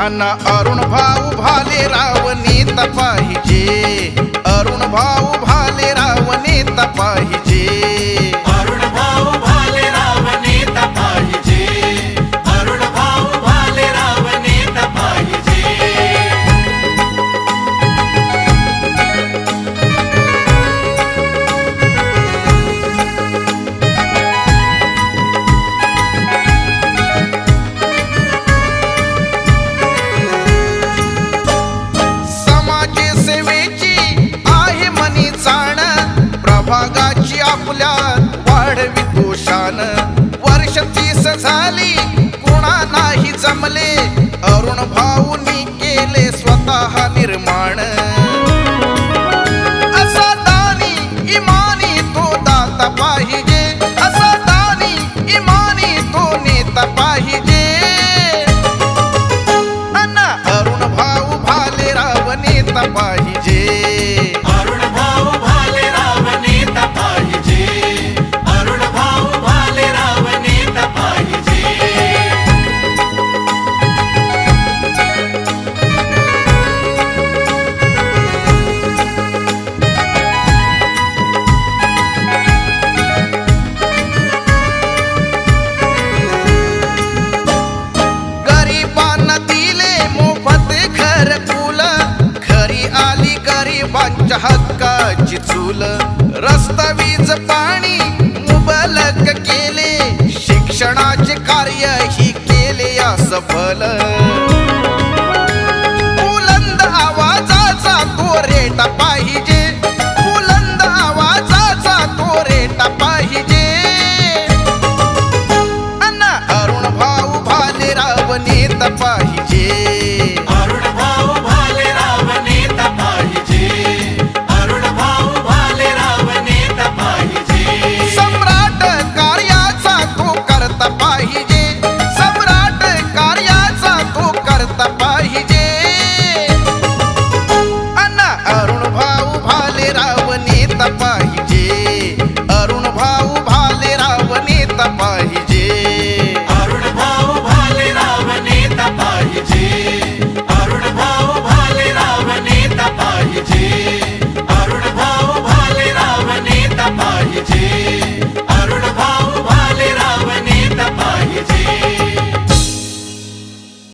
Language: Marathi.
अन अरुण भाऊ भालेराव नेता पाहिजे, अरुण भाऊ भालेराव नेता पाहिजे, अरुण भाऊ भालेराव नेता पाहिजे, अरुण भाऊ भालेराव नेता पाहिजे. प्रभागाची आपल्यात वाढवी दोषान, वर्ष 30 झाली कोणा नाही जमले, अरुण भाऊनी केले स्वतः निर्माण. असा दानी इमानी तो दाता पाहिजे, असा दानी इमानी तो नेता पाहिजे. अन अरुण भाऊ भालेराव नेता पाहिजे, गरिबांच्या हक्काची चूल, रस्ता वीज पाणी मुबलक केले, शिक्षणाचे कार्य ही केले या सफल.